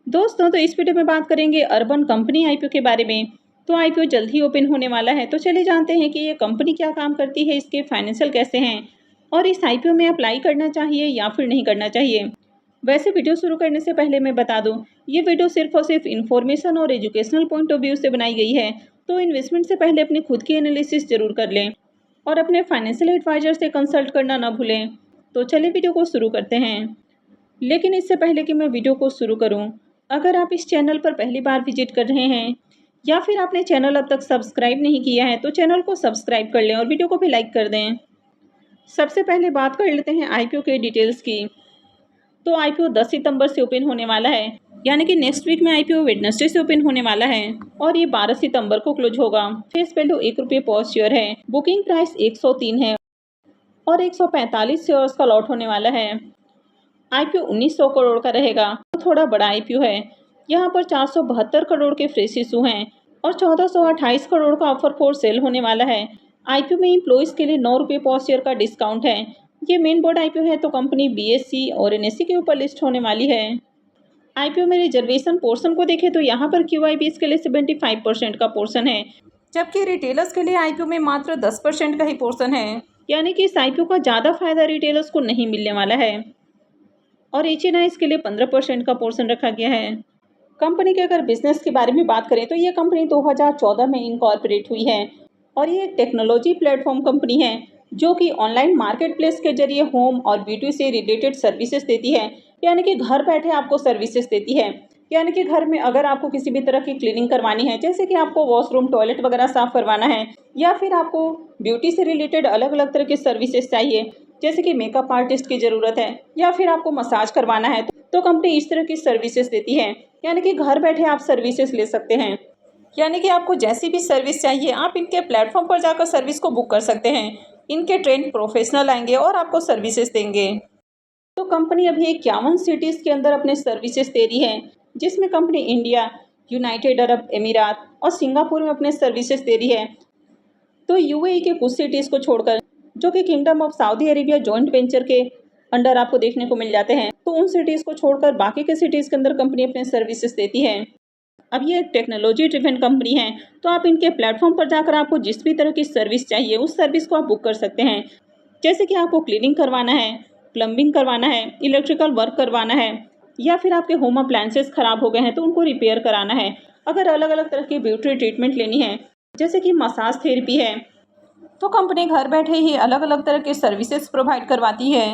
दोस्तों, तो इस वीडियो में बात करेंगे अर्बन कंपनी आईपीओ के बारे में। तो आईपीओ जल्द ही ओपन होने वाला है, तो चलिए जानते हैं कि ये कंपनी क्या काम करती है, इसके फाइनेंशियल कैसे हैं और इस आईपीओ में अप्लाई करना चाहिए या फिर नहीं करना चाहिए। वैसे वीडियो शुरू करने से पहले मैं बता दूं, ये वीडियो सिर्फ और सिर्फ इन्फॉर्मेशन और एजुकेशनल पॉइंट ऑफ व्यू से बनाई गई है। तो इन्वेस्टमेंट से पहले अपनी खुद की एनालिसिस जरूर कर लें और अपने फाइनेंशियल एडवाइजर से कंसल्ट करना ना भूलें। तो चलिए वीडियो को शुरू करते हैं। लेकिन इससे पहले कि मैं वीडियो को शुरू करूं, अगर आप इस चैनल पर पहली बार विजिट कर रहे हैं या फिर आपने चैनल अब तक सब्सक्राइब नहीं किया है, तो चैनल को सब्सक्राइब कर लें और वीडियो को भी लाइक कर दें। सबसे पहले बात कर लेते हैं आईपीओ के डिटेल्स की। तो आईपीओ 10 सितंबर से ओपन होने वाला है, यानी कि नेक्स्ट वीक में आईपीओ वेडनेसडे से ओपन होने वाला है और ये 12 सितंबर को क्लोज होगा। फेस वैल्यू ₹1 पर शेयर है। बुकिंग प्राइस 103 है और 145 शेयर्स का लॉट होने वाला है। आईपीओ 1900 करोड़ का रहेगा, तो थोड़ा बड़ा आईपीओ है। यहाँ पर 472 करोड़ के फ्रेश इशू हैं और 1428 करोड़ का ऑफर फॉर सेल होने वाला है। आईपीओ में एम्प्लॉइज़ के लिए ₹9 पर शेयर का डिस्काउंट है। ये मेन बोर्ड आईपीओ है, तो कंपनी बीएसई और एनएसई के ऊपर लिस्ट होने वाली है। आईपीओ में रिजर्वेशन पोर्शन को देखें तो यहाँ पर क्यूआईबीज के लिए 75% का पोर्शन है, जबकि रिटेलर्स के लिए आईपीओ में मात्र 10% का ही पोर्शन है। यानी कि इस आईपीओ का ज़्यादा फायदा रिटेलर्स को नहीं मिलने वाला है और एचएनआईज के लिए 15% का पोर्शन रखा गया है। कंपनी के अगर बिजनेस के बारे में बात करें तो ये कंपनी 2014 में इनकॉर्पोरेट हुई है और ये एक टेक्नोलॉजी प्लेटफॉर्म कंपनी है जो कि ऑनलाइन मार्केट प्लेस के जरिए होम और ब्यूटी से रिलेटेड सर्विसेज देती है। यानी कि घर बैठे आपको सर्विसेज देती है। यानी कि घर में अगर आपको किसी भी तरह की क्लीनिंग करवानी है, जैसे कि आपको वॉशरूम टॉयलेट वगैरह साफ करवाना है या फिर आपको ब्यूटी से रिलेटेड अलग अलग तरह की सर्विसेज चाहिए, जैसे कि मेकअप आर्टिस्ट की ज़रूरत है या फिर आपको मसाज करवाना है, तो कंपनी इस तरह की सर्विसेज देती है। यानी कि घर बैठे आप सर्विसेज ले सकते हैं। यानी कि आपको जैसी भी सर्विस चाहिए आप इनके प्लेटफॉर्म पर जाकर सर्विस को बुक कर सकते हैं। इनके ट्रेंड प्रोफेशनल आएंगे और आपको सर्विसेज देंगे। तो कंपनी अभी 51 सिटीज़ के अंदर अपने सर्विसेज दे रही है, जिसमें कंपनी इंडिया, यूनाइटेड अरब अमीरात और सिंगापुर में अपने सर्विसेज दे रही है। तो यूएई के कुछ सिटीज़ को छोड़कर, जो कि kingdom of Saudi Arabia joint venture के अंडर आपको देखने को मिल जाते हैं, तो उन सिटीज़ को छोड़कर बाकी के सिटीज़ के अंदर कंपनी अपने सर्विसेज देती है। अब ये एक टेक्नोलॉजी ड्रिवन कंपनी है, तो आप इनके प्लेटफॉर्म पर जाकर आपको जिस भी तरह की सर्विस चाहिए उस सर्विस को आप बुक कर सकते हैं। जैसे कि आपको क्लीनिंग करवाना है, प्लम्बिंग करवाना है, इलेक्ट्रिकल वर्क करवाना है या फिर आपके होम अप्लायंसेस खराब हो गए हैं तो उनको रिपेयर कराना है। अगर अलग अलग तरह की ब्यूटी ट्रीटमेंट लेनी है, जैसे कि मसाज थेरेपी है, तो कंपनी घर बैठे ही अलग अलग तरह के सर्विसेज प्रोवाइड करवाती है।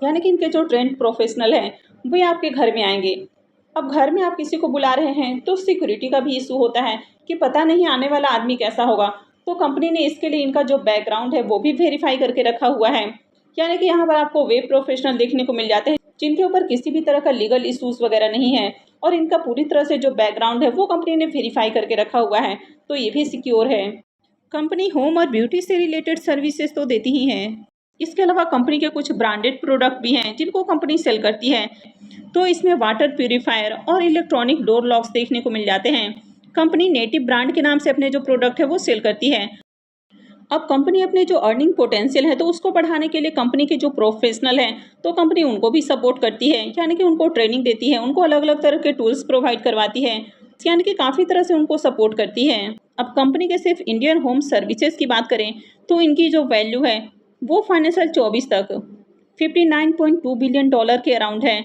यानी कि इनके जो ट्रेंड प्रोफेशनल हैं वे आपके घर में आएंगे। अब घर में आप किसी को बुला रहे हैं तो सिक्योरिटी का भी इशू होता है कि पता नहीं आने वाला आदमी कैसा होगा, तो कंपनी ने इसके लिए इनका जो बैकग्राउंड है वो भी वेरीफाई करके रखा हुआ है। यानी कि यहाँ पर आपको वे प्रोफेशनल देखने को मिल जाते हैं जिनके ऊपर किसी भी तरह का लीगल इशूज़ वगैरह नहीं है और इनका पूरी तरह से जो बैकग्राउंड है वो कंपनी ने वेरीफाई करके रखा हुआ है, तो ये भी सिक्योर है। कंपनी होम और ब्यूटी से रिलेटेड सर्विसेज तो देती ही है। इसके अलावा कंपनी के कुछ ब्रांडेड प्रोडक्ट भी हैं जिनको कंपनी सेल करती है। तो इसमें वाटर प्यूरीफायर और इलेक्ट्रॉनिक डोर लॉक्स देखने को मिल जाते हैं। कंपनी नेटिव ब्रांड के नाम से अपने जो प्रोडक्ट है वो सेल करती है। अब कंपनी अपने जो अर्निंग पोटेंशियल है तो उसको बढ़ाने के लिए कंपनी के जो प्रोफेशनल हैं तो कंपनी उनको भी सपोर्ट करती है। यानी कि उनको ट्रेनिंग देती है, उनको अलग अलग तरह के टूल्स प्रोवाइड करवाती है, यानी कि काफ़ी तरह से उनको सपोर्ट करती है। अब कंपनी के सिर्फ इंडियन होम सर्विसेज की बात करें तो इनकी जो वैल्यू है वो फाइनेंशियल 24 तक $59.2 बिलियन के अराउंड है।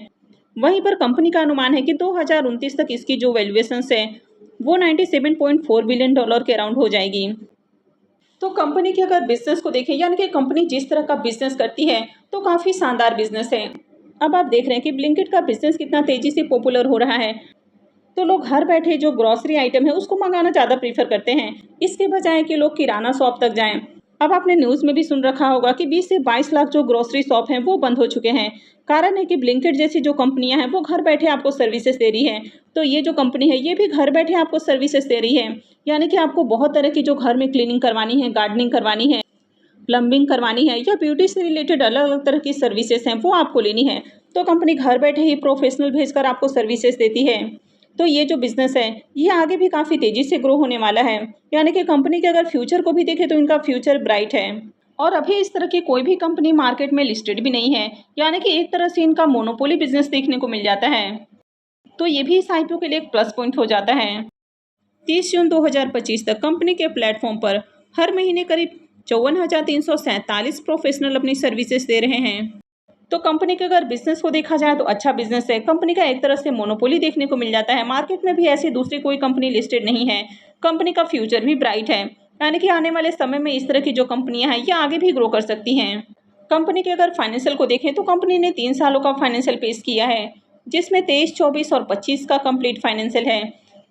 वहीं पर कंपनी का अनुमान है कि 2029 तक इसकी जो वैल्यूएशंस है वो $97.4 बिलियन के अराउंड हो जाएगी। तो कंपनी के अगर बिजनेस को देखें, यानी कि कंपनी जिस तरह का बिजनेस करती है तो काफ़ी शानदार बिजनेस है। अब आप देख रहे हैं कि ब्लिंकिट का बिजनेस कितना तेज़ी से पॉपुलर हो रहा है, तो लोग घर बैठे जो ग्रॉसरी आइटम है उसको मंगाना ज़्यादा प्रीफर करते हैं, इसके बजाय कि लोग किराना शॉप तक जाएं। अब आपने न्यूज़ में भी सुन रखा होगा कि 20 से 22 लाख जो ग्रॉसरी शॉप हैं वो बंद हो चुके हैं। कारण है कि ब्लिंकिट जैसी जो कंपनियां हैं वो घर बैठे आपको सर्विसेज दे रही हैं। तो ये जो कंपनी है ये भी घर बैठे आपको सर्विसेज दे रही है। यानी कि आपको बहुत तरह की जो घर में क्लीनिंग करवानी है, गार्डनिंग करवानी है, प्लम्बिंग करवानी है या ब्यूटी से रिलेटेड अलग अलग तरह की सर्विसेज हैं वो आपको लेनी है, तो कंपनी घर बैठे ही प्रोफेशनल भेजकर आपको सर्विसेज देती है। तो ये जो बिजनेस है ये आगे भी काफ़ी तेज़ी से ग्रो होने वाला है। यानी कि कंपनी के अगर फ्यूचर को भी देखें तो इनका फ्यूचर ब्राइट है और अभी इस तरह की कोई भी कंपनी मार्केट में लिस्टेड भी नहीं है। यानी कि एक तरह से इनका मोनोपोली बिजनेस देखने को मिल जाता है। तो ये भी इस आईपीओ के लिए एक प्लस पॉइंट हो जाता है। 30 जून 2025 तक कंपनी के प्लेटफॉर्म पर हर महीने करीब 54,347 प्रोफेशनल अपनी सर्विसेज दे रहे हैं। तो कंपनी के अगर बिजनेस को देखा जाए तो अच्छा बिजनेस है। कंपनी का एक तरह से मोनोपोली देखने को मिल जाता है। मार्केट में भी ऐसी दूसरी कोई कंपनी लिस्टेड नहीं है। कंपनी का फ्यूचर भी ब्राइट है, यानी कि आने वाले समय में इस तरह की जो कंपनियां हैं ये आगे भी ग्रो कर सकती हैं। कंपनी के अगर फाइनेंशियल को देखें तो कंपनी ने 3 सालों का फाइनेंशियल पेश किया है, जिसमें 23, 24 और 25 का कंप्लीट फाइनेंशियल है।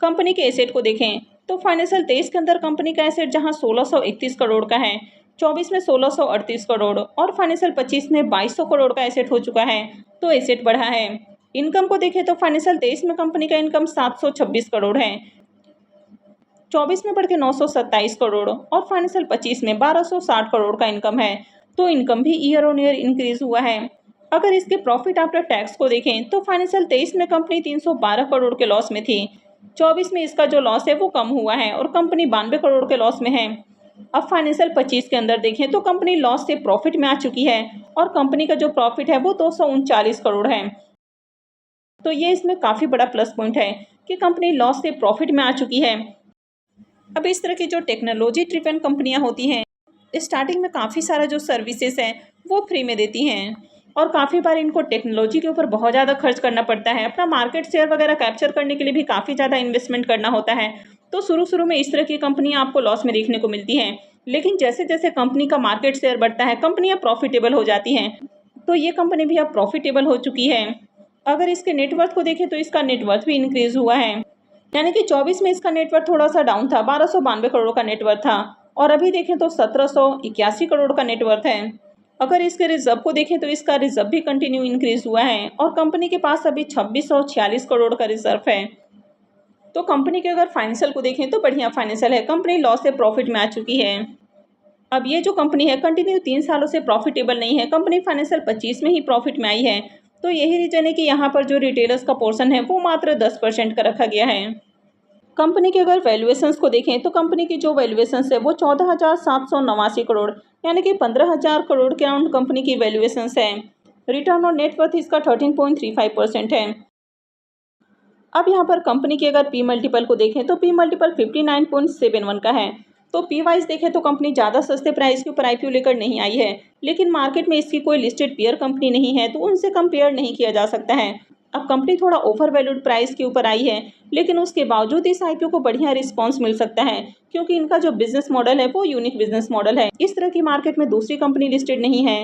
कंपनी के एसेट को देखें तो फाइनेंशियल 23 के अंदर कंपनी का एसेट जहां 1631 करोड़ का है, 24 में 1638 करोड़ और फाइनेंशियल 25 में 2200 करोड़ का एसेट हो चुका है, तो एसेट बढ़ा है। इनकम को देखें तो फाइनेंशियल 23 में कंपनी का इनकम 726 करोड़ है, 24 में बढ़ के 927 करोड़ और फाइनेंशियल 25 में 1260 करोड़ का इनकम है, तो इनकम भी ईयर ऑन ईयर इंक्रीज हुआ है। अगर इसके प्रॉफिट आफ्टर टैक्स को देखें तो फाइनेंशियल 23 में कंपनी 312 करोड़ के लॉस में थी, 24 में इसका जो लॉस है वो कम हुआ है और कंपनी 92 करोड़ के लॉस में है। अब फाइनेंशियल 25 के अंदर देखें तो कंपनी लॉस से प्रॉफिट में आ चुकी है और कंपनी का जो प्रॉफिट है वो 239 करोड़ है। तो ये इसमें काफ़ी बड़ा प्लस पॉइंट है कि कंपनी लॉस से प्रॉफिट में आ चुकी है। अब इस तरह की जो टेक्नोलॉजी ड्रिवन कंपनियां होती हैं, स्टार्टिंग में काफ़ी सारा जो सर्विसेज है वो फ्री में देती हैं और काफ़ी बार इनको टेक्नोलॉजी के ऊपर बहुत ज़्यादा खर्च करना पड़ता है। अपना मार्केट शेयर वगैरह कैप्चर करने के लिए भी काफ़ी ज़्यादा इन्वेस्टमेंट करना होता है। तो शुरू में इस तरह की कंपनियां आपको लॉस में देखने को मिलती हैं, लेकिन जैसे जैसे कंपनी का मार्केट शेयर बढ़ता है कंपनियां प्रॉफिटेबल हो जाती हैं। तो ये कंपनी भी अब प्रॉफिटेबल हो चुकी है। अगर इसके नेटवर्थ को देखें तो इसका नेटवर्थ भी इंक्रीज हुआ है, यानी कि 24 में इसका नेटवर्थ थोड़ा सा डाउन था, 1292 करोड़ का नेटवर्थ था और अभी देखें तो 1781 करोड़ का नेटवर्थ है। अगर इसके रिजर्व को देखें तो इसका रिजर्व भी कंटिन्यू इंक्रीज हुआ है और कंपनी के पास अभी 2646 करोड़ का रिजर्व है। तो कंपनी के अगर फाइनेंशियल को देखें तो बढ़िया फाइनेंशियल है, कंपनी लॉस से प्रॉफिट में आ चुकी है। अब ये जो कंपनी है कंटिन्यू 3 सालों से प्रॉफिटेबल नहीं है, कंपनी फाइनेंशियल 25 में ही प्रॉफिट में आई है। तो यही रीजन है कि यहाँ पर जो रिटेलर्स का पोर्शन है वो मात्र 10% का रखा गया है। कंपनी के अगर वैल्यूएशंस को देखें तो कंपनी की जो वैल्यूएशंस है वो 14,789 करोड़ यानी कि 15,000 करोड़ के अराउंड कंपनी की वैल्यूएशंस है। रिटर्न ऑन नेटवर्थ इसका 13.35% है। अब यहाँ पर कंपनी के अगर पी मल्टीपल को देखें तो पी मल्टीपल 59.71 का है। तो पी वाइज देखें तो कंपनी ज़्यादा सस्ते प्राइस के ऊपर आईपीओ लेकर नहीं आई है, लेकिन मार्केट में इसकी कोई लिस्टेड पीयर कंपनी नहीं है तो उनसे कंपेयर नहीं किया जा सकता है। अब कंपनी थोड़ा ओवर वैल्यूड प्राइस के ऊपर आई है, लेकिन उसके बावजूद इस आईपीओ को बढ़िया रिस्पांस मिल सकता है क्योंकि इनका जो बिजनेस मॉडल है वो यूनिक बिजनेस मॉडल है। इस तरह की मार्केट में दूसरी कंपनी लिस्टेड नहीं है।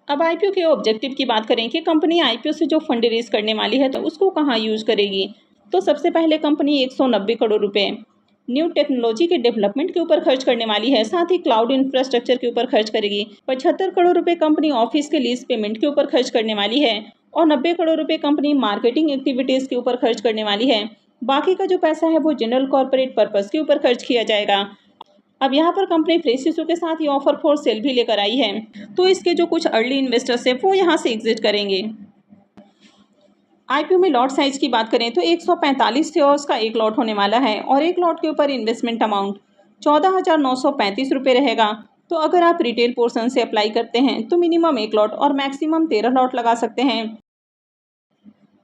अब आईपीओ के ऑब्जेक्टिव की बात करें कि कंपनी आईपीओ से जो फंड रेज करने वाली है तो उसको कहाँ यूज करेगी, तो सबसे पहले कंपनी 190 करोड़ रुपए न्यू टेक्नोलॉजी के डेवलपमेंट के ऊपर खर्च करने वाली है, साथ ही क्लाउड इंफ्रास्ट्रक्चर के ऊपर खर्च करेगी। 75 करोड़ रुपए कंपनी ऑफिस के लीज पेमेंट के ऊपर खर्च करने वाली है और 90 करोड़ रुपए कंपनी मार्केटिंग एक्टिविटीज़ के ऊपर खर्च करने वाली है। बाकी का जो पैसा है वो जनरल कॉर्पोरेट पर्पस के ऊपर खर्च किया जाएगा। अब यहाँ पर कंपनी फ्रेश इशू के साथ ये ऑफर फॉर सेल भी लेकर आई है, तो इसके जो कुछ अर्ली इन्वेस्टर्स हैं वो यहाँ से एग्जिट करेंगे। आईपीओ में लॉट साइज की बात करें तो 145 शेयर्स का एक लॉट होने वाला है और एक लॉट के ऊपर इन्वेस्टमेंट अमाउंट 14,935 रुपये रहेगा। तो अगर आप रिटेल पोर्शन से अप्लाई करते हैं तो मिनिमम एक लॉट और मैक्सिमम 13 लॉट लगा सकते हैं।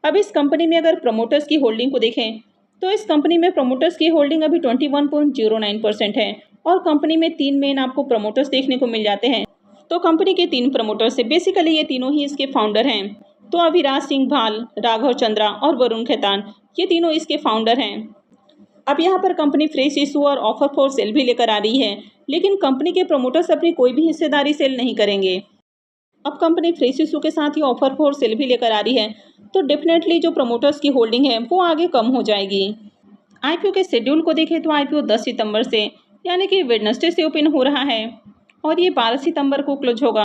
अब इस कंपनी में अगर प्रमोटर्स की होल्डिंग को देखें तो इस कंपनी में प्रमोटर्स की होल्डिंग अभी 21.09% है और कंपनी में 3 मेन आपको प्रमोटर्स देखने को मिल जाते हैं। तो कंपनी के 3 प्रमोटर्स है, बेसिकली ये तीनों ही इसके फाउंडर हैं। तो अभिराज सिंह भाल, राघव चंद्रा और वरुण खेतान, ये तीनों इसके फाउंडर हैं। अब यहाँ पर कंपनी फ्रेश इशू और ऑफर फॉर सेल भी लेकर आ रही है, लेकिन कंपनी के प्रमोटर्स अपनी कोई भी हिस्सेदारी सेल नहीं करेंगे। अब कंपनी फ्रेश इशू के साथ ही ऑफर फॉर सेल भी लेकर आ रही है, तो डेफिनेटली जो प्रमोटर्स की होल्डिंग है वो आगे कम हो जाएगी। आईपीओ के शेड्यूल को देखें तो आईपीओ 10 सितंबर से यानी कि वेडनेसडे से ओपन हो रहा है और ये 12 सितंबर को क्लोज होगा।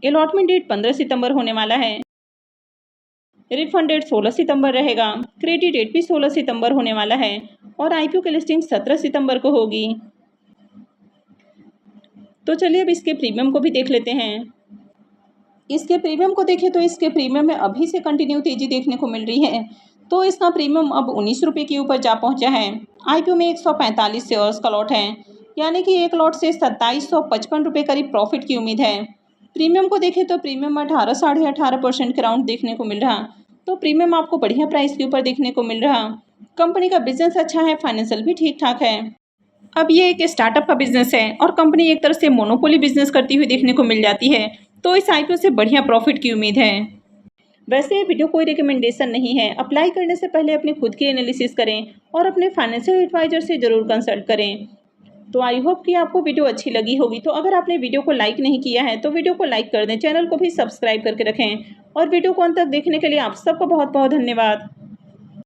अलॉटमेंट डेट 15 सितंबर होने वाला है। रिफंड डेट 16 सितंबर रहेगा। क्रेडिट डेट भी 16 सितंबर होने वाला है और आईपीओ की लिस्टिंग 17 सितंबर को होगी। तो चलिए अब इसके प्रीमियम को भी देख लेते हैं। इसके प्रीमियम को देखें तो इसके प्रीमियम में अभी से कंटिन्यू तेजी देखने को मिल रही है। तो इसका प्रीमियम अब 19 रुपये के ऊपर जा पहुंचा है। आईपीओ में 145 शेयर्स का लॉट है, यानी कि एक लॉट से 2755 रुपये करीब प्रॉफिट की उम्मीद है। प्रीमियम को देखें तो प्रीमियम 18 साढ़े 18% के राउंड देखने को मिल रहा। तो प्रीमियम आपको बढ़िया प्राइस के ऊपर देखने को मिल रहा। कंपनी का बिजनेस अच्छा है, फाइनेंशियल भी ठीक ठाक है। अब ये एक स्टार्टअप का बिजनेस है और कंपनी एक तरह से मोनोपोली बिजनेस करती हुई देखने को मिल जाती है, तो इस आईपीओ से बढ़िया प्रॉफिट की उम्मीद है। वैसे ये वीडियो कोई रिकमेंडेशन नहीं है। अप्लाई करने से पहले अपनी खुद की एनालिसिस करें और अपने फाइनेंशियल एडवाइजर से ज़रूर कंसल्ट करें। तो आई होप कि आपको वीडियो अच्छी लगी होगी। तो अगर आपने वीडियो को लाइक नहीं किया है तो वीडियो को लाइक कर दें, चैनल को भी सब्सक्राइब करके रखें और वीडियो को अंत तक देखने के लिए आप सबका बहुत बहुत धन्यवाद।